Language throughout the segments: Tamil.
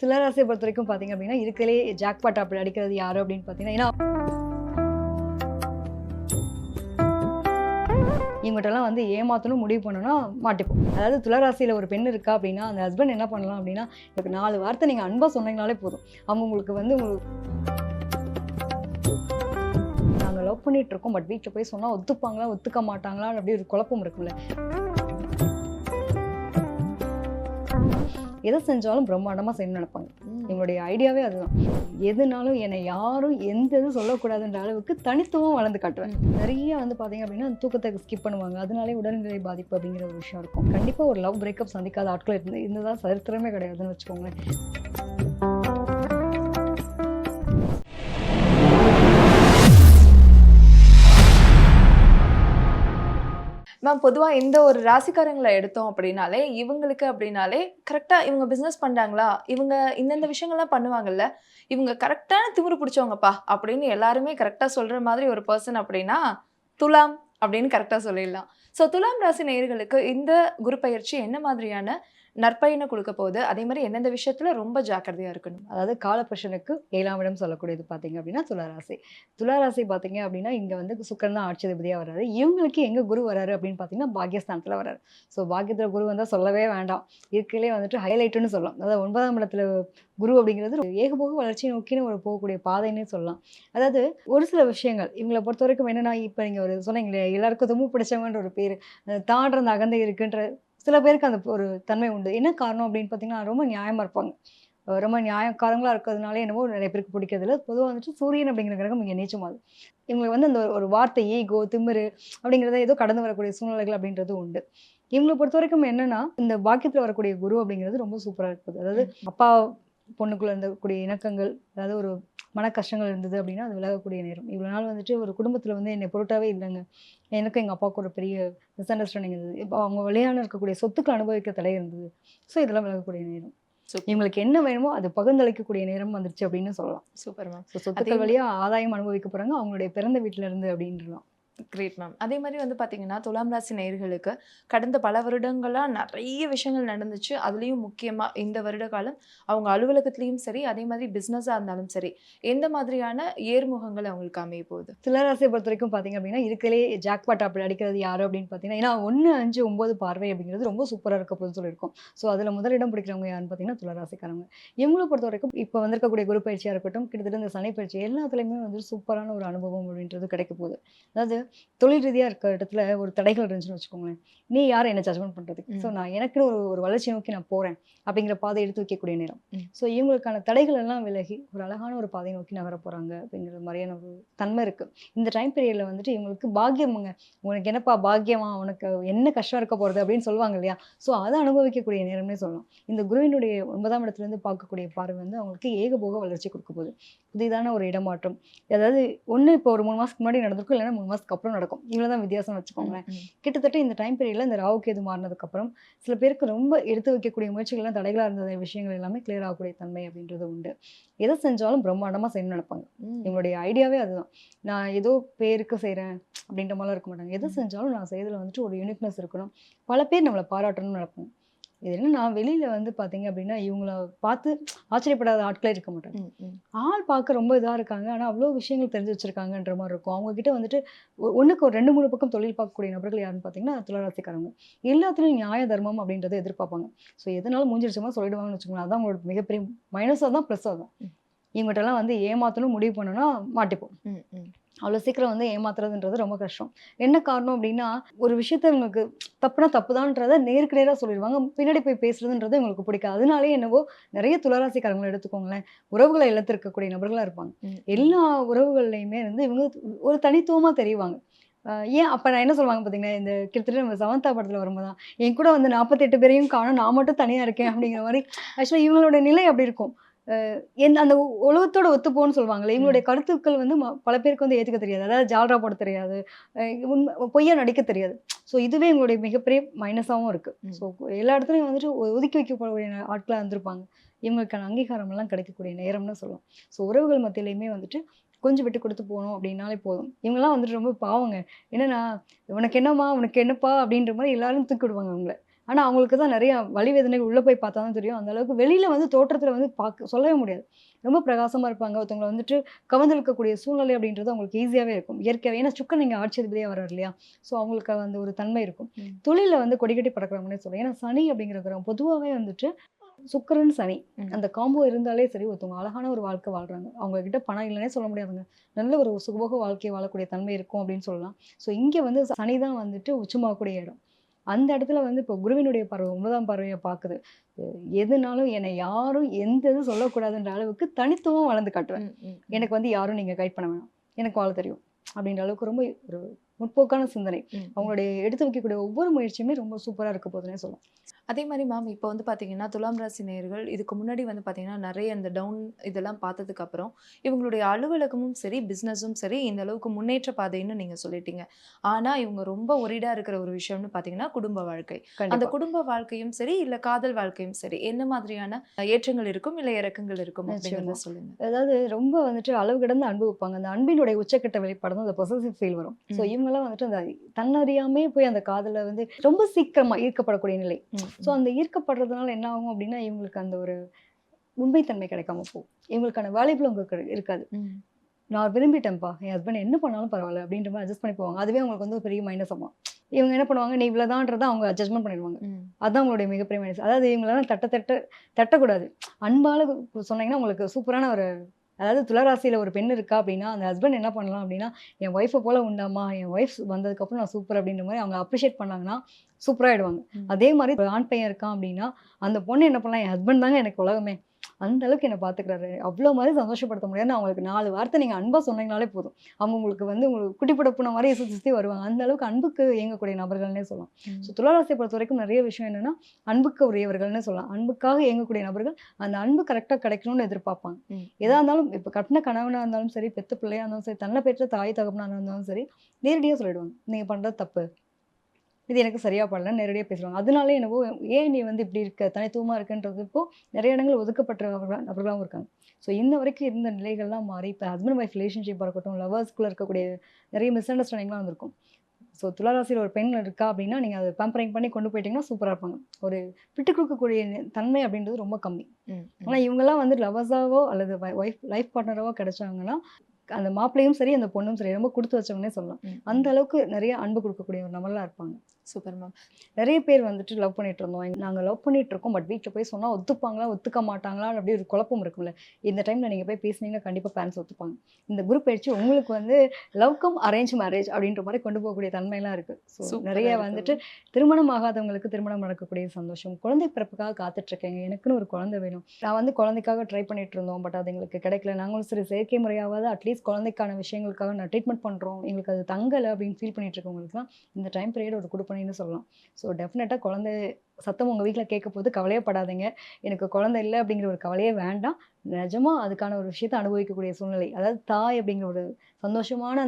துளாராசியை பொறுத்தவரைக்கும் பார்த்தீங்க அப்படின்னா, இருக்கறதுலயே ஜாக்பாட் அப்படி அடிக்கிறது யாரு அப்படின்னு பார்த்தீங்கன்னா, ஏன்னா இவங்ககிட்டலாம் வந்து ஏமாத்தணும் முடிவு பண்ணணும்னா மாட்டிப்போம். அதாவது துளாராசியில ஒரு பெண் இருக்கா அப்படின்னா, அந்த ஹஸ்பண்ட் என்ன பண்ணலாம் அப்படின்னா, எனக்கு 4 வார்த்தை நீங்க அன்பா சொன்னீங்கனாலே போதும். அவங்க உங்களுக்கு வந்து நாங்க லவ் பண்ணிட்டு இருக்கோம். பட் வீட்ல போய் சொன்னா ஒத்துப்பாங்களா, ஒத்துக்க மாட்டாங்களா அப்படி ஒரு குழப்பம் இருக்கும்ல. எதை செஞ்சாலும் பிரம்மாண்டமா செய்யணும்னு நினைப்பாங்க. எங்களுடைய ஐடியாவே அதுதான். எதுனாலும் என்னை யாரும் எந்த இதுவும் சொல்லக்கூடாதுன்ற அளவுக்கு தனித்துவம் வளர்ந்து காட்டுவேன். நிறைய வந்து பார்த்தீங்க அப்படின்னா, அந்த தூக்கத்தை ஸ்கிப் பண்ணுவாங்க. அதனாலே உடல்நிலை பாதிப்பு அப்படிங்கிற ஒரு விஷயம் இருக்கும். கண்டிப்பா ஒரு லவ் பிரேக்கப் சந்திக்காத ஆட்கள் இருந்ததா சரித்திரமே கிடையாதுன்னு வச்சுக்கோங்களேன். மேம் பொதுவா இந்த ஒரு ராசிக்காரங்கள எடுத்தோம் அப்படின்னாலே, இவங்களுக்கு அப்படின்னாலே கரெக்ட்டா இவங்க பிசினஸ் பண்றாங்களா? இவங்க இந்தந்த விஷயங்கள்லாம் பண்ணுவாங்கல்ல. இவங்க கரெக்ட்டான திமிரு பிடிச்சவங்கப்பா அப்படின்னு எல்லாருமே கரெக்ட்டா சொல்ற மாதிரி ஒரு பெர்சன் அப்படின்னா, துலாம் அப்படின்னு கரெக்ட்டா சொல்லிடலாம். ஸோ துலாம் ராசி நேயர்களுக்கு இந்த குரு பயிற்சி என்ன மாதிரியான நற்பயன குடுக்க போகுது? அதே மாரி எந்தெந்த விஷயத்துல ரொம்ப ஜாக்கிரதையா இருக்கணும்? அதாவது காலபுருஷனுக்கு 7ஆம் இடம் சொல்லக்கூடியது பார்த்தீங்க அப்படின்னா துளாராசி. துளாராசி பார்த்தீங்க அப்படின்னா, இங்க வந்து சுக்கிரன் தான் ஆட்சியதிபதியா வராரு. இவங்களுக்கு எங்க குரு வராரு அப்படின்னு பார்த்தீங்கன்னா, பாக்கியஸ்தானத்துல வராரு. ஸோ பாக்கியத்துல குரு வந்தா சொல்லவே வேண்டாம். இருக்கறதுலயே வந்துட்டு ஹைலைட்டுன்னு சொல்லலாம். அதாவது 9ஆம் இடத்துல குரு அப்படிங்கிறது ஒரு ஏகபோக வளர்ச்சியை நோக்கின ஒரு போகக்கூடிய பாதைன்னே சொல்லலாம். அதாவது ஒரு சில விஷயங்கள் இவங்கள பொறுத்தவரைக்கும் என்னன்னா, இப்ப நீங்க ஒரு சொன்னீங்களே எல்லாருக்கும் தும்மு பிடிச்சவங்கன்ற ஒரு பேரு. தான்ற அந்த அகந்தை இருக்குன்ற சில பேருக்கு அந்த ஒரு தன்மை உண்டு. என்ன காரணம் அப்படின்னு பார்த்தீங்கன்னா, ரொம்ப நியாயமா இருப்பாங்க. ரொம்ப நியாயக்காரங்களா இருக்கிறதுனால என்னவோ நிறைய பேருக்கு பிடிக்கிறதில்ல. பொதுவா வந்துட்டு சூரியன் அப்படிங்கிற கிரகம் இங்க நீச்சமாகுது. இவங்களுக்கு வந்து அந்த ஒரு வார்த்தை ஈகோ, திமிரு அப்படிங்கிறத ஏதோ கடந்து வரக்கூடிய சூழ்நிலைகள் அப்படின்றது உண்டு. இவங்கள பொறுத்தவரைக்கும் என்னன்னா, இந்த பாக்கியத்துல வரக்கூடிய குரு அப்படிங்கிறது ரொம்ப சூப்பரா இருக்குது. அதாவது அப்பா, பொண்ணுக்குள்ள இருந்தக்கூடிய இணக்கங்கள், அதாவது ஒரு மன கஷ்டங்கள் இருந்தது அப்படின்னா, அது விலகக்கூடிய நேரம். இவ்வளோ நாள் வந்துட்டு ஒரு குடும்பத்தில வந்து என்னை பொருட்டாவே இல்லங்க. எனக்கும் எங்க அப்பாவுக்கும் ஒரு பெரிய மிஸ் அண்டர்ஸ்டாண்டிங் இருந்தது. இப்போ அவங்க வழியான இருக்கக்கூடிய சொத்துக்கள் அனுபவிக்க தடை இருந்தது. ஸோ இதெல்லாம் விலகக்கூடிய நேரம். இவங்களுக்கு என்ன வேணுமோ அது பகிர்ந்தளிக்கக்கூடிய நேரம் வந்துருச்சு அப்படின்னு சொல்லலாம். Super ma'am. ஸோ சொத்துக்கள் வழியா ஆதாயம் அனுபவிக்க போறாங்க. அவங்களுடைய பிறந்த வீட்ல இருந்து அப்படின்றலாம். Great ma'am. அதே மாரி வந்து பார்த்தீங்கன்னா, துலாம் ராசி நேயர்களுக்கு கடந்த பல வருடங்களா நெறைய விஷயங்கள் நடந்துச்சு. அதுலயும் முக்கியமா இந்த வருட காலம் அவங்க அலுவலகத்திலயும் சரி, அதே மாதிரி பிசினஸா இருந்தாலும் சரி, எந்த மாதிரியான ஏர்முகங்கள் அவங்களுக்கு அமைய போகுது? துளாராசியை பொறுத்தவரைக்கும் பார்த்தீங்க அப்படின்னா, இருக்கறதுலயே ஜாக்பாட் அப்படி அடிக்கிறது யாரு அப்படின்னு பார்த்தீங்கன்னா, ஏன்னா 1, 5, 9 பார்வை அப்படிங்கிறது ரொம்ப சூப்பரா இருக்க போகுதுன்னு சொல்லியிருக்கோம். ஸோ அதில முதலிடம் பிடிக்கிறவங்க யாருன்னு பார்த்தீங்கன்னா, துளாராசிக்காரங்க. இவங்கள பொறுத்தவரைக்கும் இப்போ வந்திருக்கக்கூடிய குரு பயிற்சியா இருக்கட்டும், கிட்டத்தட்ட இந்த சனி பயிற்சி எல்லாத்துலயுமே வந்து சூப்பரான ஒரு அனுபவம் அப்படின்றது கிடைக்க போகுது. அதாவது தொழில் ரீதியா இருக்க இடத்துல ஒரு தடைகள் இருந்துச்சுன்னு வச்சுக்கோங்களேன். நீ யார் என்ன ஜட்ஜ்மென்ட் பண்றதுக்கு? ஸோ நான் எனக்குன்னு ஒரு வளர்ச்சி நோக்கி நான் போறேன். அப்படிங்கிற பாதைய எடுத்து வைக்கக்கூடிய நேரம். ஸோ இவங்களுக்கான தடைகள் எல்லாம் விலகி ஒரு அழகான ஒரு பாதையை நோக்கி நகர போறாங்க அப்படிங்கிற மாதிரியான ஒரு தன்மை இருக்கு. இந்த டைம் பீரியட்ல வந்துட்டு இவங்களுக்கு பாக்கியம்ங்க. உனக்கு என்னப்பா பாக்கியமா? உனக்கு என்ன கஷ்டம் இருக்க போறது அப்படின்னு சொல்லுவாங்க இல்லையா? ஸோ அத அனுபவிக்கக்கூடிய நேரம்னே சொல்லலாம். இந்த குருவினுடைய 9ஆம் இடத்துலேருந்து பார்க்கக்கூடிய பார்வை வந்து அவங்களுக்கு ஏகபோக வளர்ச்சி கொடுக்க போகுது. புதிதான ஒரு இடமாற்றம். அதாவது ஒண்ணு இப்போ ஒரு 3 மாசத்துக்கு முன்னாடி நடந்திருக்கும். இல்லைன்னா 3 மாசத்துக்கு அப்புறம் நடக்கும். இவ்வளவுதான் வித்தியாசம்னு வச்சுக்கோங்களேன். கிட்டத்தட்ட இந்த டைம் பீரியட்ல இந்த ராகு கேது மாறினதுக்கு அப்புறம் சில பேருக்கு ரொம்ப எடுத்து வைக்கக்கூடிய முயற்சிகள்லாம் தடைகளா இருந்த விஷயங்கள் எல்லாமே கிளியர் ஆகக்கூடிய தன்மை அப்படின்றது உண்டு. எதை செஞ்சாலும் பிரம்மாண்டமா செய்யணும்னு நினைப்பாங்க. இவங்களுடைய ஐடியாவே அதுதான். நான் ஏதோ பேருக்கு செய்றேன் அப்படின்ற மாதிரிலாம் இருக்க மாட்டாங்க. எது செஞ்சாலும் நான் செய்யறதுல வந்துட்டு ஒரு யூனிக்னஸ் இருக்கணும். பல பேர் நம்மள பாராட்டணும்னு நினைப்பாங்க. இது என்னன்னா வெளியில வந்து பார்த்தீங்க அப்படின்னா, இவங்கள பார்த்து ஆச்சரியப்படாத ஆட்களே இருக்க மாட்டாங்க. ஆள் பார்க்க ரொம்ப இதா இருக்காங்க. ஆனா அவ்ளோ விஷயங்கள் தெரிஞ்சு வச்சிருக்காங்கன்ற மாரி இருக்கும். அவங்க கிட்ட வந்துட்டு ஒண்ணுக்கு ஒரு 2, 3 பக்கம் தொழில் பார்க்கக்கூடிய நபர்கள் யாருன்னு பார்த்தீங்கன்னா, துளாராசிக்காரங்க. எல்லாத்துலயும் நியாய, தர்மம் அப்படின்றத எதிர்பார்ப்பாங்க. ஸோ எதுனாலும் மூஞ்சி அடிச்ச மாரி சொல்லிடுவாங்கன்னு வச்சுக்கோங்களேன். அதான் அவங்களோட மிகப்பெரிய மைனஸா தான், ப்ளஸ்ஸா தான். இவங்ககிட்டலாம் வந்து ஏமாத்தணும் முடிவு பண்ணோம்னா மாட்டிப்போம். அவ்வளோ சீக்கிரம் வந்து ஏமாத்துறதுன்றது ரொம்ப கஷ்டம். என்ன காரணம் அப்படின்னா, ஒரு விஷயத்த இவங்களுக்கு தப்புனா தப்புதான்றத நேருக்கு நேரா சொல்லிருவாங்க. பின்னாடி போய் பேசுறதுன்றது இவங்களுக்கு பிடிக்காது. அதனாலயே என்னவோ நெறைய துளாராசிக்காரங்கள எடுத்துக்கோங்களேன். உறவுகள இழந்திருக்கக்கூடிய நபர்களா இருப்பாங்க. எல்லா உறவுகள்லயுமே வந்து இவங்க ஒரு தனித்துவமா தெரிவாங்க. ஏன் அப்ப நான் என்ன சொல்லுவாங்க பார்த்தீங்களா, இந்த கிட்டத்தட்ட நம்ம சமந்தா படத்துல வரும்போது தான், என் கூட வந்து 48 பேரையும் காணோம், நான் மட்டும் தனியா இருக்கேன் அப்படிங்கிற மாரி ஆக்சுவலா இவங்களோட நிலை அப்படி இருக்கும். அந்த உலகத்தோட ஒத்துப்போன்னு சொல்லுவாங்கல்ல, இவங்களுடைய கருத்துக்கள் வந்து பல பேருக்கு வந்து ஏத்துக்க தெரியாது. அதாவது ஜால்ரா போட தெரியாது. பொய்யா நடிக்க தெரியாது. ஸோ இதுவே எங்களுடைய மிகப்பெரிய மைனஸாவும் இருக்கு. ஸோ எல்லா இடத்துலயும் வந்துட்டு ஒதுக்கி வைக்கப்படக்கூடிய ஆட்களா இருந்திருப்பாங்க. இவங்களுக்கான அங்கீகாரம்லாம் கிடைக்கக்கூடிய நேரம்னு சொல்லலாம். ஸோ உறவுகள் மத்தியிலயுமே வந்துட்டு கொஞ்சம் விட்டு கொடுத்து போணும் அப்படின்னாலே போதும். இவங்கலாம் வந்துட்டு ரொம்ப பாவங்க. என்னன்னா, "உனக்கு என்னம்மா? உனக்கு என்னப்பா?" அப்படின்ற மாரி எல்லாரும் தூக்கி விடுவாங்க அவங்கள. ஆனா அவங்களுக்கு தான் நிறைய வலி வேதனைகள் உள்ள போய் பார்த்தா தான் தெரியும். அந்த அளவுக்கு வெளியில வந்து தோற்றத்துல வந்து சொல்லவே முடியாது. ரொம்ப பிரகாசமா இருப்பாங்க. ஒருத்தவங்கள வந்துட்டு கவர்ந்திழுக்கக்கூடிய சூழ்நிலை அப்படின்றது அவங்களுக்கு ஈஸியாவே இருக்கும். இயற்கையாவே ஏன்னா சுக்கிரன் இங்க ஆட்சி அதிபதியா வர்றாரு இல்லையா? ஸோ அவங்களுக்கு அந்த ஒரு தன்மை இருக்கும். ம். தொழில்ல வந்து கொடிகட்டி பறக்கிறவங்கன்னே சொல்லுவேன். ஏன்னா சனி அப்படிங்கிற கிரகம் பொதுவாவே வந்துட்டு சுக்கிரன், சனி ம். அந்த காம்போ இருந்தாலே சரி ஒருத்தவங்க அழகான ஒரு வாழ்க்கை வாழ்றாங்க. அவங்க கிட்ட பணம் இல்லன்னே சொல்ல முடியாதுங்க. நல்ல ஒரு சுகபோக வாழ்க்கை வாழக்கூடிய தன்மை இருக்கும் அப்படின்னு சொல்லலாம். ஸோ இங்க வந்து சனி தான் வந்துட்டு உச்சமாகக்கூடிய இடம். அந்த இடத்துல வந்து இப்போ குருவினுடைய பார்வை 9ஆம் பார்வைய பாக்குது. எதுனாலும் என்னை யாரும் எந்த இதுவும் சொல்லக்கூடாதுன்ற அளவுக்கு தனித்துவமா வளர்ந்து காட்டுவேன். ம். ம். ம். எனக்கு வந்து யாரும் நீங்க கைட் பண்ண வேணாம். எனக்கு வாழ தெரியும். அப்படின்ற அளவுக்கு ரொம்ப ஒரு முற்போக்கான சிந்தனை. ம். ம். அவங்களுடைய எடுத்து வைக்கக்கூடிய ஒவ்வொரு முயற்சியுமே ரொம்ப சூப்பரா இருக்க போதுன்னே சொல்லலாம். அதே மாரி மேம் இப்போ வந்து பார்த்தீங்கன்னா, துலாம் ராசி நேயர்கள் இதுக்கு முன்னாடி வந்து பார்த்தீங்கன்னா, நெறைய இந்த டவுன் இதெல்லாம் பார்த்ததுக்கு அப்புறம், இவங்களுடைய அலுவலகமும் சரி, பிசினஸும் சரி, இந்த அளவுக்கு முன்னேற்ற பாதைன்னு நீங்க சொல்லிட்டீங்க. ஆனா, இவங்க ரொம்ப ஒரிடா இருக்கிற ஒரு விஷயம்னு பார்த்தீங்கன்னா, குடும்ப வாழ்க்கை. அந்த கண்டிப்பா. குடும்ப வாழ்க்கையும் சரி, இல்ல காதல் வாழ்க்கையும் சரி, என்ன மாதிரியான ஏற்றங்கள் இருக்கும், இல்ல இறக்கங்கள் இருக்கும் நிச்சயமா. அப்படிங்கிறத சொல்லுங்க. அதாவது ரொம்ப வந்துட்டு அளவு கடந்த அன்பு வைப்பாங்க. அந்த அன்பினுடைய உச்சக்கட்ட வெளிப்பாடு தான் அந்த பொசசிவ் ஃபீல் வரும். ஸோ ம். இவங்கலாம் வந்துட்டு அந்த தன்னறியாமே போய் அந்த காதல வந்து ரொம்ப சீக்கிரமா ஈர்க்கப்படக்கூடிய நிலை. ம். ஸோ அந்த ஈர்க்கப்படுறதுனால என்ன ஆகும் அப்படின்னா, இவங்களுக்கு அந்த ஒரு உண்மைத்தன்மை கிடைக்காம போகும். இவங்களுக்கான வேல்யூபிள் உங்களுக்கு இருக்காது. ம். நான் விரும்பிட்டேன்ப்பா. என் ஹஸ்பண்ட் என்ன பண்ணாலும் பரவால்ல அப்படின்ற மாரி அட்ஜஸ்ட் பண்ணி போவாங்க. அதுவே அவங்களுக்கு வந்து ஒரு பெரிய மைனஸ் ஆகும். இவங்க என்ன பண்ணுவாங்க, நீ இவ்வளோதான்றத அவங்க அட்ஜஸ்ட்மென்ட் பண்ணிடுவாங்க. ம். அதான் உங்களுடைய மிகப்பெரிய மைனஸ். அதாவது இவங்களலாம் தட்டக்கூடாது. அன்பால சொன்னீங்கன்னா உங்களுக்கு சூப்பரான ஒரு அதாவது துளாராசியில ஒரு பெண் இருக்கா அப்படின்னா, அந்த ஹஸ்பண்ட் என்ன பண்ணலாம் அப்படின்னா, என் ஒய்ஃப போல உண்டாம்மா, என் ஒய்ஃப் வந்ததுக்கப்புறம் நான் சூப்பர் அப்படின்ற மாரி அவங்க அப்ரிஷியேட் பண்ணாங்கன்னா, சூப்பரா ஆயிடுவாங்க. ம். அதே மாரி ஒரு ஆண் பையன் இருக்கான் அப்படின்னா, அந்த பொண்ணு என்ன பண்ணலாம், என் ஹஸ்பண்ட் தாங்க எனக்கு உலகமே. அந்த அளவுக்கு என்ன பார்த்துக்கிறாரு. அவ்ளோ மாரி சந்தோஷப்படுத்த முடியாதுன்னு அவங்களுக்கு 4 வார்த்தை நீங்க அன்பா சொன்னீங்கனாலே போதும். அவங்க உங்களுக்கு வந்து உங்களுக்கு குட்டி போட்ட பூனை மாரி சுத்தி சுத்தி வருவாங்க. அந்த அளவுக்கு அன்புக்கு ஏங்கக்கூடிய நபர்கள்னே சொல்லலாம். ம். ஸோ துளாராசியை பொறுத்தவரைக்கும் நெறைய விஷயம் என்னன்னா, அன்புக்கு உரியவர்கள்னு சொல்லலாம். அன்புக்காக ஏங்கக்கூடிய நபர்கள், அந்த அன்பு கரெக்ட்டா கிடைக்கணும்னு எதிர்பார்ப்பாங்க. ம். எதா இருந்தாலும் இப்ப கட்டின கணவனா இருந்தாலும் சரி, பெத்த பிள்ளையா இருந்தாலும் சரி, தன்ன பெற்ற தாய் தகப்பனா இருந்தாலும் சரி, நேரடியா சொல்லிடுவாங்க. நீங்க பண்றது தப்பு. இது எனக்கு சரியா படலன்னு நேரடியா பேசுவாங்க. அதனாலே என்னவோ ஏன் நீ வந்து இப்படி இருக்க? தனித்துவமா இருக்கன்றது இப்போ நெறைய இடங்கள்ல ஒதுக்கப்பட்ட நபர்களாவும் இருக்காங்க. ஸோ இன்ன வரைக்கும் இருந்த நிலைகள்லாம் மாறி, இப்ப ஹஸ்பண்ட் ஒய்ஃப் ரிலேஷன்ஷிப்பா இருக்கட்டும், லவர்ஸ்குள்ள இருக்கக்கூடிய நெறைய மிஸ் அண்டர்ஸ்டாண்டிங்லாம் வந்திருக்கும். ஸோ துளாராசியில ஒரு பெண் இருக்கா அப்படின்னா, நீங்க அத பேம்பரிங் பண்ணி கொண்டு போயிட்டீங்கன்னா சூப்பரா இருப்பாங்க. ஒரு விட்டுக் குடுக்கக்கூடிய தன்மை அப்படின்றது ரொம்ப கம்மி. ம். ஆனா ம். இவங்கலாம் வந்து லவர்ஸாவோ அல்லது லைஃப் பார்ட்னராவோ கிடைச்சாங்கன்னா, அந்த மாப்பிள்ளையும் சரி, அந்த பொண்ணும் சரி ரொம்ப குடுத்து வச்சவங்கன்னே சொல்லலாம். ம். அந்த ம். அளவுக்கு நெறைய அன்பு குடுக்கக்கூடிய ஒரு நபர்களா இருப்பாங்க. Super ma'am. நெறைய பேர் வந்துட்டு லவ் பண்ணிட்டு இருந்தோம். நாங்க லவ் பண்ணிட்டு இருக்கோம். பட் வீட்ல போய் சொன்னா ஒத்துப்பாங்களா? ஒத்துக்க மாட்டாங்களா? அப்படி ஒரு குழப்பம் இருக்கும்ல. இந்த டைம்ல நீங்க போய் பேசுனீங்கன்னா கண்டிப்பா பேரண்ட்ஸ் ஒத்துப்பாங்க. இந்த குரு பயிற்சி உங்களுக்கு வந்து லவ் கம் அரேஞ்ச் மேரேஜ் அப்படின்ற மாரி கொண்டு போகக்கூடிய தன்மைலாம் இருக்கு. ஸோ சூப்பரா நெறைய இருக்கு வந்துட்டு மேம். திருமணம் ஆகாதவங்களுக்கு திருமணம் நடக்கக்கூடிய சந்தோஷம். குழந்தை பிறப்புக்காக காத்துட்டு இருக்கேங்க. எனக்குன்னு ஒரு குழந்தை வேணும். நான் வந்து குழந்தைக்காக ட்ரை பண்ணிட்டு இருந்தோம். பட் அது எங்களுக்கு கிடைக்கல. நாங்களும் சரி செயற்கை முறையாவது அட்லீஸ்ட் குழந்தைக்கான விஷயங்களுக்காக நான் ட்ரீட்மெண்ட் பண்றோம். எங்களுக்கு அது தங்கல அப்படின்னு ஃபீல் பண்ணிட்டு இருக்கவங்களுக்குலாம் இந்த டைம் பீரியட் ஒரு குடுப்பனைன்னு சொல்லலாம். ஸோ டெஃபினட்டா குழந்தை சத்தம் உங்க வீட்ல கேட்கப்போது கவலையே படாதீங்க. எனக்கு குழந்தை இல்ல அப்படிங்கிற ஒரு கவலையே வேண்டாம். நிஜமா அதுக்கான ஒரு விஷயத்த அனுபவிக்கக்கூடிய சூழ்நிலை. அதாவது தாய் அப்படிங்கிற ஒரு சந்தோஷமான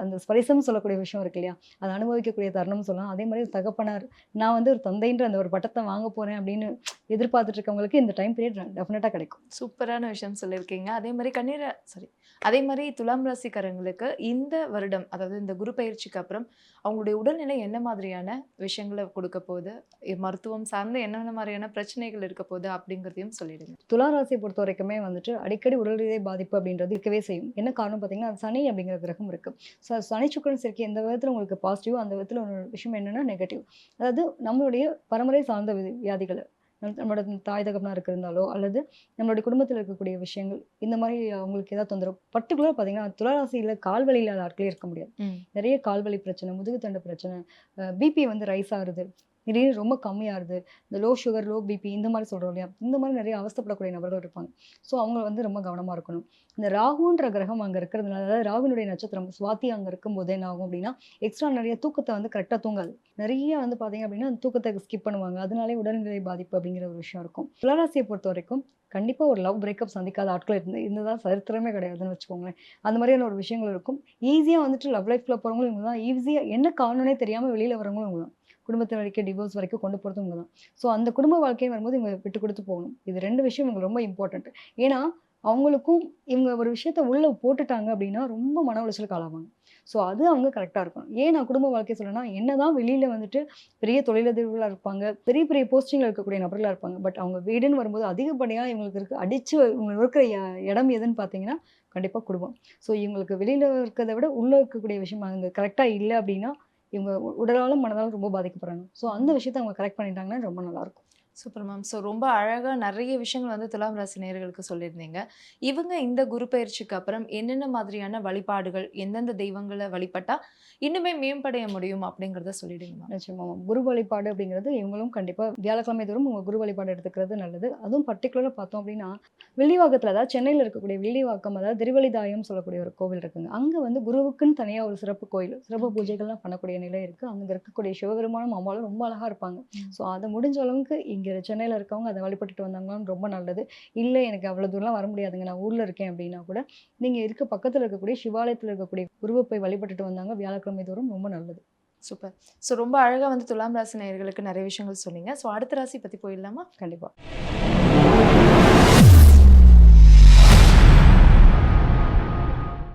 அந்த ஸ்பரிசம்னு சொல்லக்கூடிய விஷயம் இருக்கு இல்லையா? அத அனுபவிக்கக்கூடிய தருணம்னு சொல்லலாம். அதே மாரி தகப்பனார், நான் வந்து ஒரு தந்தைன்ற அந்த ஒரு பட்டத்த வாங்க போறேன் அப்படின்னு எதிர்பார்த்துட்டு இருக்கவங்களுக்கு இந்த டைம் பீரியட் டெஃபினட்டா கிடைக்கும். சூப்பரான விஷயம் சொல்லியிருக்கீங்க. அதே மாரி துலாம் ராசிக்காரங்களுக்கு இந்த வருடம், அதாவது இந்த குரு பயிற்சிக்கு அப்புறம் அவங்களுடைய உடல்நிலை என்ன மாதிரியான விஷயங்கள குடுக்க போகுது? மருத்துவம் சார்ந்து என்னென்ன மாரியான பிரச்சனைகள் இருக்க போகுது? அப்படிங்கிறதையும் சொல்லிடுங்க. துலா ராசிய பொறுத்தவரைக்குமே வந்துட்டு அடிக்கடி உடல் ரீதியா பாதிப்பு அப்படின்றது இருக்கவே செய்யும். என்ன காரணம் பார்த்தீங்கன்னா, அது சனி அப்படிங்கிற கிரகம் இருக்கு. சனி, சுக்கிரன் சேர்க்கை எந்த விதத்துல உங்களுக்கு பாசிட்டிவோ, அந்த விதத்துல ஒரு விஷயம் என்னன்னா நெகட்டிவ். அதாவது நம்மளுடைய பரம்பரை சார்ந்த வியாதிகள். நம்மளோட தாய் தகப்பனார் இருந்தாலோ, அல்லது நம்மளுடைய குடும்பத்துல இருக்கக்கூடிய விஷயங்கள், இந்த மாரி அவங்களுக்கு ஏதாவது தொந்தரவு பர்ட்டிகுலரா பார்த்தீங்கன்னா, துலா ராசியில கால் வலி இல்லாத ஆட்களே இருக்க முடியாது. ம். நெறைய கால் வலி பிரச்சனை, முதுகுத்தண்டு பிரச்சனை, பிபி வந்து ரைஸ் ஆகுது. திடீர்னு ரொம்ப கம்மியாகுது. இந்த லோ சுகர், லோ பிபி இந்த மாரி சொல்றோம் இல்லையா? இந்த மாரி நெறைய அவஸ்தைப்படக்கூடிய நபர்கள் இருப்பாங்க. ஸோ அவங்க வந்து ரொம்ப கவனமா இருக்கணும். இந்த ராகுன்ற கிரகம் அங்க இருக்கிறதுனால, அதாவது ராகுவினுடைய நட்சத்திரம் சுவாதி அங்க இருக்கும்போது என்ன ஆகும் அப்டின்னா, எக்ஸ்ட்ரா நெறைய தூக்கத்த வந்து கரெக்ட்டா தூங்காது. நெறைய வந்து பார்த்தீங்க அப்டின்னா, அந்த தூக்கத்த ஸ்கிப் பண்ணுவாங்க. அதனாலேயே உடல்நிலை பாதிப்பு அப்படிங்கிற ஒரு விஷயம் இருக்கும். துளாராசிய பொறுத்தவரைக்கும் கண்டிப்பா ஒரு லவ் பிரேக்கப் சந்திக்காத ஆட்கள் இருந்ததா சரித்திரமே கிடையாதுன்னு வச்சுக்கோங்களேன். அந்த மாதிரியான ஒரு விஷயங்கள் இருக்கும். ஈஸியா வந்துட்டு லவ் லைஃப்ல போறவங்களும் இவங்க தான். ஈஸியா என்ன காரணம்னே தெரியாம வெளியில வரவங்களும் இவங்க தான். குடும்பத்து வரைக்கும் டிவோர்ஸ் வரைக்கும் கொண்டு போறதும் இவங்க தான். ஸோ அந்த குடும்ப வாழ்க்கைன்னு வரும்போது இவங்க விட்டு குடுத்து போகணும். இது 2 விஷயம் இவங்களுக்கு ரொம்ப இம்பார்ட்டன்ட். ஏன்னா, அவங்களுக்கும் இவங்க ஒரு விஷயத்த உள்ள போட்டுட்டாங்க அப்படின்னா ரொம்ப மன உளைச்சலுக்கு ஆளாவாங்க. ஸோ அது அவங்க கரெக்ட்டா இருக்கணும். ஏன் நான் குடும்ப வாழ்க்கை சொல்றேன்னா, என்னதான் வெளியில வந்துட்டு பெரிய தொழிலதிபர்களா இருப்பாங்க, பெரிய பெரிய போஸ்டிங்ல இருக்கக்கூடிய நபர்களா இருப்பாங்க. பட் அவங்க வீடுன்னு வரும்போது அதிகப்படியா இவங்களுக்கு அடிச்சு இவங்க இருக்கிற இடம் எதுன்னு பார்த்தீங்கன்னா, கண்டிப்பா குடும்பம். ஸோ இவங்களுக்கு வெளியில இருக்கிறத விட உள்ள இருக்கக்கூடிய விஷயம் அங்க கரெக்ட்டா இல்ல அப்படின்னா, இவங்க உடலாலும், மனதாலும் ரொம்ப பாதிக்கப்படுறாங்க. ஸோ அந்த விஷயத்த அவங்க கரெக்ட் பண்ணிட்டாங்கன்னா ரொம்ப நல்லாயிருக்கும். Super ma'am. ஸோ ரொம்ப அழகா நெறைய விஷயங்கள் வந்து துலாம் ராசி நேயர்களுக்கு சொல்லியிருந்தீங்க. இவங்க இந்த குரு பயிற்சிக்கு அப்புறம் என்னென்ன மாதிரியான வழிபாடுகள், எந்தெந்த தெய்வங்கள வழிபட்டா இன்னுமே மேம்படைய முடியும் அப்படிங்கிறத சொல்லிடுங்க மேம். நிச்சயமா. குரு வழிபாடு அப்படிங்கிறது இவங்களும் கண்டிப்பா வியாழக்கிழமை தோறும் உங்க குரு வழிபாடு எடுத்துக்கிறது நல்லது. அதுவும் பர்ட்டிகுலரா பார்த்தோம் அப்படின்னா, வில்லிவாக்கத்துல அதாவது சென்னையில இருக்கக்கூடிய வில்லிவாக்கம் அதாவது திருவல்லிதாயம் சொல்லக்கூடிய ஒரு கோவில் இருக்குங்க. அங்க வந்து குருவுக்குன்னு தனியா ஒரு சிறப்பு கோயில், சிறப்பு ஓகே. பூஜைகள்லாம் பண்ணக்கூடிய நிலை இருக்கு. அங்க இருக்கக்கூடிய சிவபெருமானும், அம்பாளும் ரொம்ப அழகா இருப்பாங்க. ம். ஸோ அத முடிஞ்ச அளவுக்கு இங்க சென்னையில இருக்கவங்க அத வழிபட்டுட்டு வந்தாங்கன்னா ரொம்ப நல்லது. இல்ல எனக்கு அவ்வளோ தூரம்லாம் வர முடியாதுங்க. நான் ஊர்ல இருக்கேன் அப்படின்னா கூட, நீங்க இருக்க பக்கத்துல இருக்கக்கூடிய சிவாலயத்துல இருக்கக்கூடிய குருவ போய் வழிபட்டுட்டு வந்தாங்க வியாழக்கிழமை தோறும் ரொம்ப நல்லது. சூப்பர். ஸோ ரொம்ப அழகா வந்து துலாம் ராசி நேயர்களுக்கு நெறைய விஷயங்கள் சொன்னீங்க. ஸோ அடுத்த ராசி பத்தி போயிடலாமா? கண்டிப்பா.